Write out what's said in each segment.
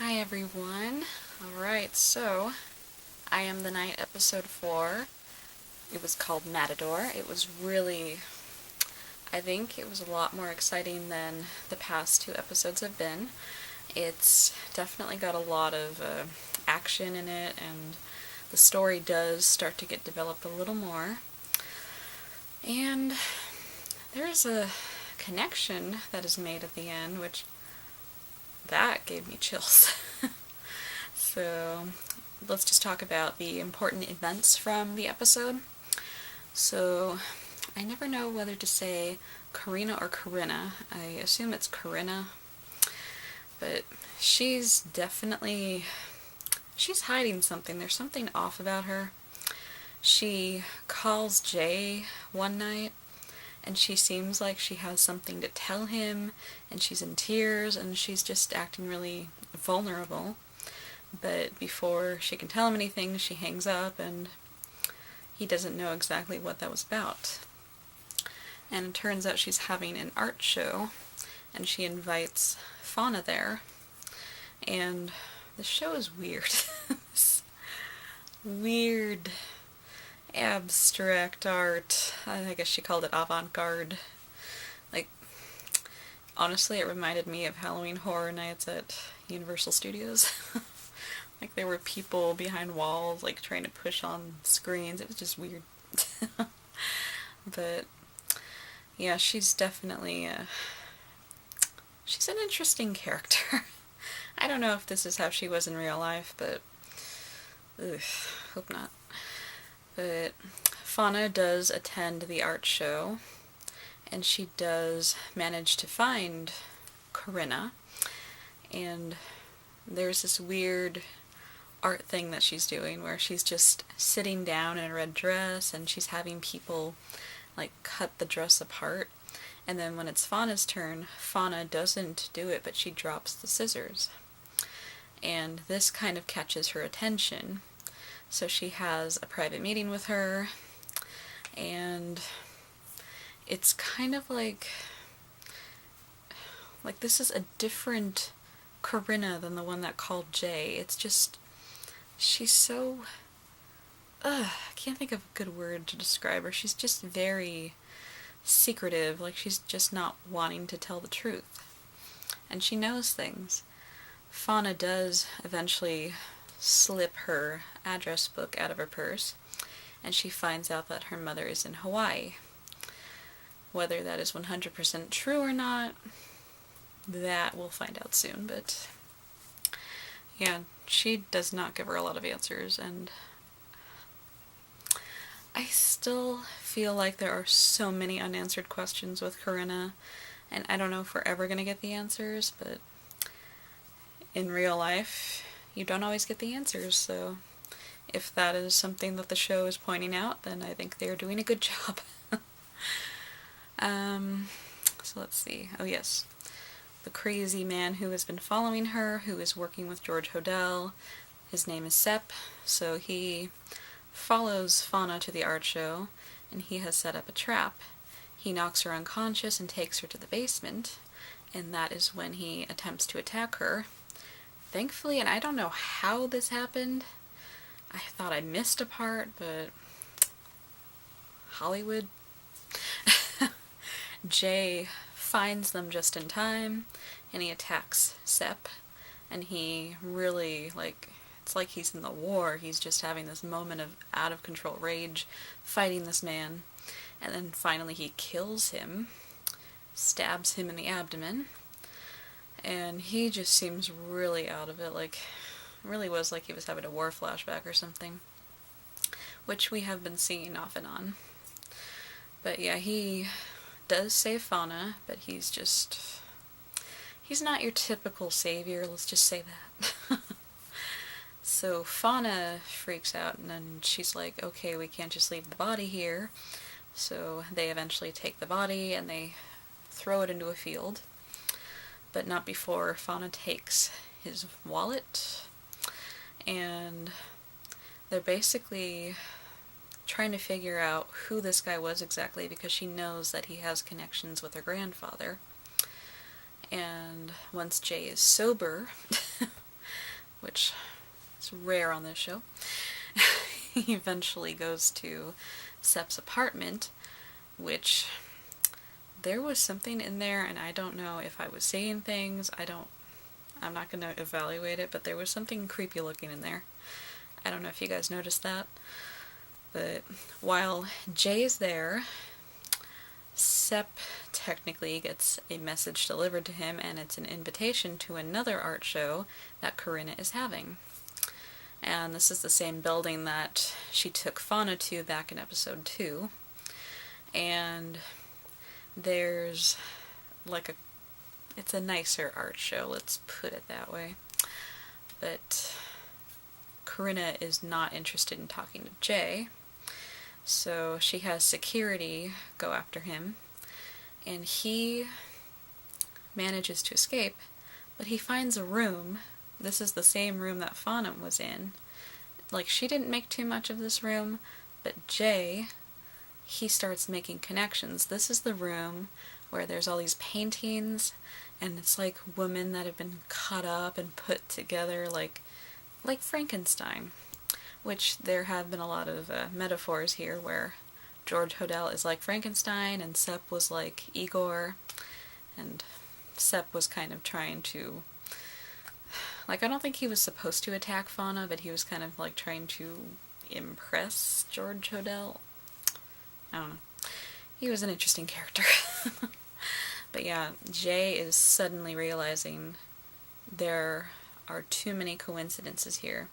Hi everyone. Alright, so I Am the Night episode 4. It was called Matador. I think it was a lot more exciting than the past two episodes have been. It's definitely got a lot of action in it, and the story does start to get developed a little more. And there's a connection that is made at the end, which that gave me chills. So let's just talk about the important events from the episode. So I never know whether to say Karina or Corinna. I assume it's Corinna. But she's hiding something. There's something off about her. She calls Jay one night and she seems like she has something to tell him, and she's in tears and she's just acting really vulnerable. But before she can tell him anything, she hangs up and he doesn't know exactly what that was about. And it turns out she's having an art show and she invites Fauna there. And the show is weird. Weird abstract art. I guess she called it avant-garde. Like, honestly, it reminded me of Halloween Horror Nights at Universal Studios. Like, there were people behind walls, like, trying to push on screens. It was just weird. But, yeah, she's definitely, she's an interesting character. I don't know if this is how she was in real life, but, hope not. But Fauna does attend the art show, and she does manage to find Corinna, and there's this weird art thing that she's doing where she's just sitting down in a red dress and she's having people like cut the dress apart, and then when it's Fauna's turn, Fauna doesn't do it, but she drops the scissors, and this kind of catches her attention. So she has a private meeting with her, and it's kind of like this is a different Corinna than the one that called Jay. It's just, she's so, I can't think of a good word to describe her. She's just very secretive, like she's just not wanting to tell the truth. And she knows things. Fauna does eventually slip her address book out of her purse, and she finds out that her mother is in Hawaii. Whether that is 100% true or not, that we'll find out soon, but yeah, she does not give her a lot of answers, and I still feel like there are so many unanswered questions with Corinna, and I don't know if we're ever going to get the answers, but in real life, you don't always get the answers, so if that is something that the show is pointing out, then I think they're doing a good job. So let's see. Oh yes. The crazy man who has been following her, who is working with George Hodel. His name is Sepp, so he follows Fauna to the art show, and he has set up a trap. He knocks her unconscious and takes her to the basement, and that is when he attempts to attack her. Thankfully, and I don't know how this happened, I thought I missed a part, but Hollywood. Jay finds them just in time, and he attacks Sepp, and he really, it's like he's in the war. He's just having this moment of out-of-control rage, fighting this man, and then finally he kills him, stabs him in the abdomen, and he just seems really out of it, really was like he was having a war flashback or something, which we have been seeing off and on. But yeah, he does save Fauna, but he's not your typical savior, let's just say that. So Fauna freaks out, and then she's like, okay, we can't just leave the body here. So they eventually take the body and they throw it into a field, but not before Fauna takes his wallet, and they're basically trying to figure out who this guy was exactly, because she knows that he has connections with her grandfather. And once Jay is sober, which is rare on this show. He eventually goes to Sep's apartment, which there was something in there, and I don't know if I was seeing things. I'm not going to evaluate it, but there was something creepy looking in there. I don't know if you guys noticed that. But while Jay is there, Sep technically gets a message delivered to him, and it's an invitation to another art show that Corinna is having. And this is the same building that she took Fauna to back in episode 2. And there's like it's a nicer art show, let's put it that way. But Corinna is not interested in talking to Jay, so she has security go after him, and he manages to escape, but he finds a room. This is the same room that Fauna was in. Like, she didn't make too much of this room, but Jay, he starts making connections. This is the room where there's all these paintings, and it's like women that have been cut up and put together like Frankenstein, which there have been a lot of metaphors here where George Hodel is like Frankenstein and Sep was like Igor, and Sep was kind of trying to, like, I don't think he was supposed to attack Fauna, but he was kind of like trying to impress George Hodel. I don't know. He was an interesting character. But yeah, Jay is suddenly realizing there are too many coincidences here.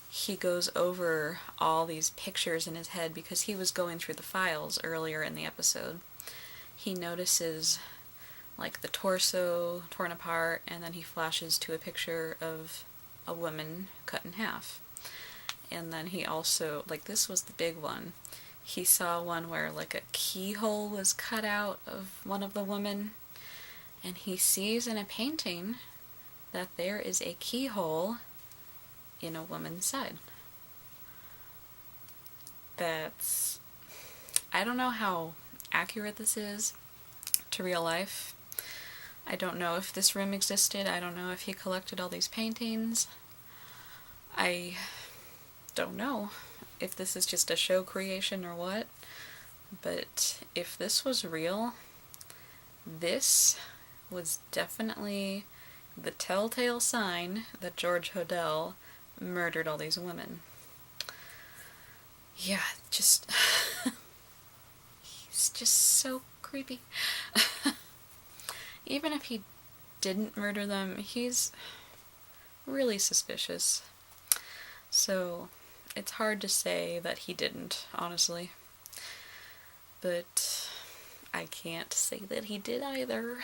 He goes over all these pictures in his head because he was going through the files earlier in the episode. He notices like the torso torn apart, and then he flashes to a picture of a woman cut in half. And then he also, like, this was the big one, he saw one where like a keyhole was cut out of one of the women, and he sees in a painting that there is a keyhole in a woman's side. That's, I don't know how accurate this is to real life. I don't know if this room existed. I don't know if he collected all these paintings. I don't know if this is just a show creation or what, but if this was real, this was definitely the telltale sign that George Hodel murdered all these women. Yeah, just he's just so creepy. Even if he didn't murder them, he's really suspicious. So it's hard to say that he didn't, honestly. But I can't say that he did either,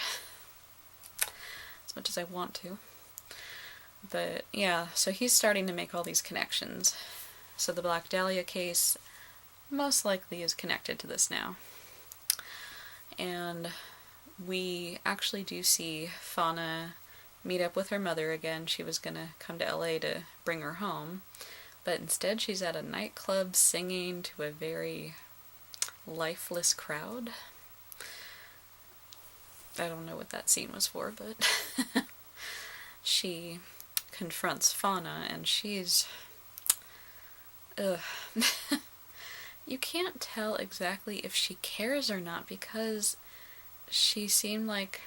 as much as I want to. But yeah, so he's starting to make all these connections. So the Black Dahlia case most likely is connected to this now. And we actually do see Fauna meet up with her mother again. She was gonna come to LA to bring her home, but instead she's at a nightclub singing to a very lifeless crowd. I don't know what that scene was for, but she confronts Fauna, and she's... ugh. You can't tell exactly if she cares or not, because she seemed like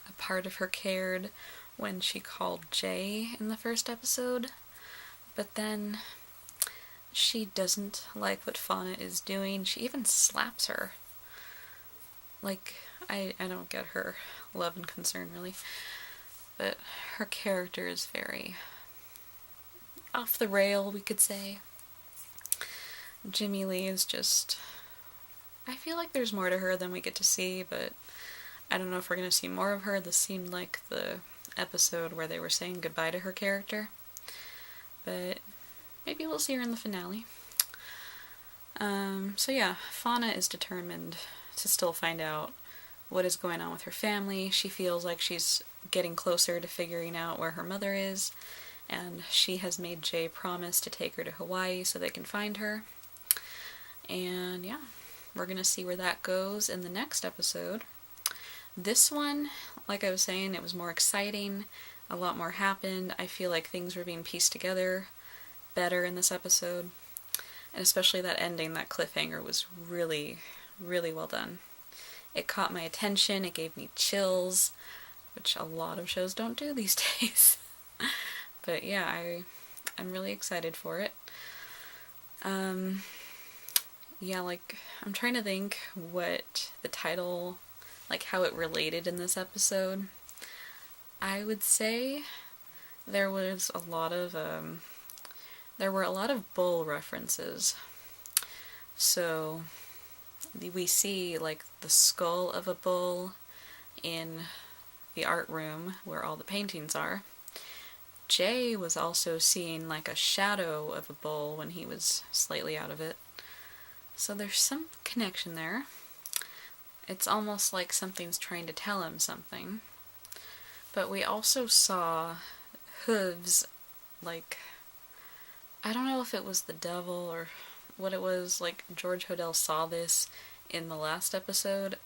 a part of her cared when she called Jay in the first episode, but then she doesn't like what Fauna is doing. She even slaps her. Like, I don't get her love and concern, really. But her character is very off the rail, we could say. Jimmy Lee is just... I feel like there's more to her than we get to see, but I don't know if we're going to see more of her. This seemed like the episode where they were saying goodbye to her character. But maybe we'll see her in the finale. So yeah, Fauna is determined to still find out what is going on with her family. She feels like she's getting closer to figuring out where her mother is, and she has made Jay promise to take her to Hawaii so they can find her. And yeah, we're gonna see where that goes in the next episode. This one, like I was saying, it was more exciting. A lot more happened. I feel like things were being pieced together better in this episode. And especially that ending, that cliffhanger, was really, really well done. It caught my attention, it gave me chills, which a lot of shows don't do these days. But yeah, I'm really excited for it. Yeah, like, I'm trying to think what the title, like how it related in this episode. I would say there was a lot of, there were a lot of bull references. So, we see, like, the skull of a bull in the art room where all the paintings are. Jay was also seeing, like, a shadow of a bull when he was slightly out of it. So there's some connection there. It's almost like something's trying to tell him something. But we also saw hooves, like, I don't know if it was the devil or what it was. Like, George Hodel saw this in the last episode.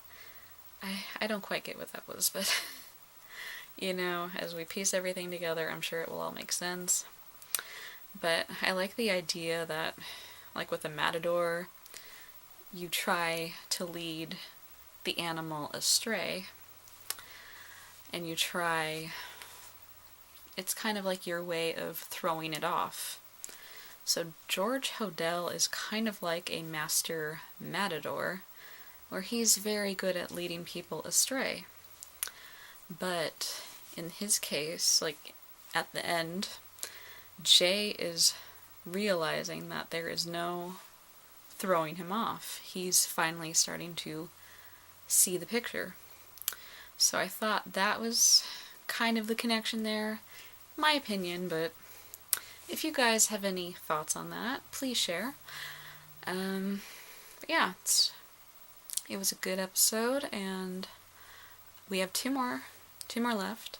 I don't quite get what that was, but you know, as we piece everything together, I'm sure it will all make sense. But I like the idea that, like with a matador, you try to lead the animal astray, and you try, it's kind of like your way of throwing it off. So George Hodel is kind of like a master matador, where he's very good at leading people astray. But in his case, like at the end, Jay is realizing that there is no throwing him off. He's finally starting to see the picture. So I thought that was kind of the connection there. My opinion, but if you guys have any thoughts on that, please share. But yeah, it was a good episode, and we have two more left.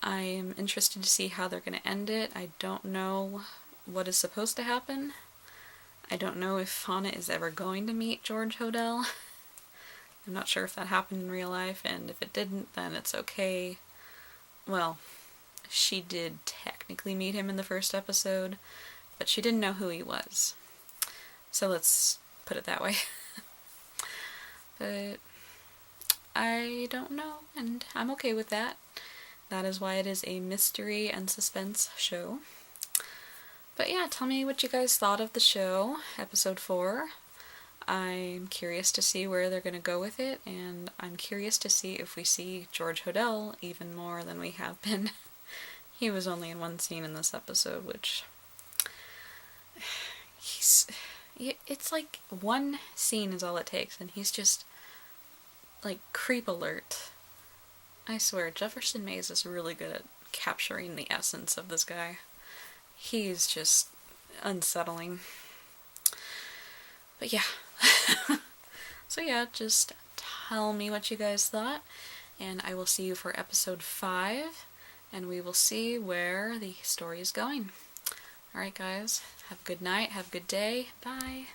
I am interested to see how they're going to end it. I don't know what is supposed to happen. I don't know if Fauna is ever going to meet George Hodel. I'm not sure if that happened in real life, and if it didn't, then it's okay. Well, she did technically meet him in the first episode, but she didn't know who he was. So let's put it that way. But I don't know, and I'm okay with that. That is why it is a mystery and suspense show. But yeah, tell me what you guys thought of the show, episode 4. I'm curious to see where they're going to go with it, and I'm curious to see if we see George Hodel even more than we have been. He was only in one scene in this episode, which it's like one scene is all it takes, and he's just like creep alert. I swear, Jefferson Mays is really good at capturing the essence of this guy. He's just unsettling. But yeah. So yeah, just tell me what you guys thought, and I will see you for episode 5, and we will see where the story is going. Alright guys, have a good night, have a good day, bye!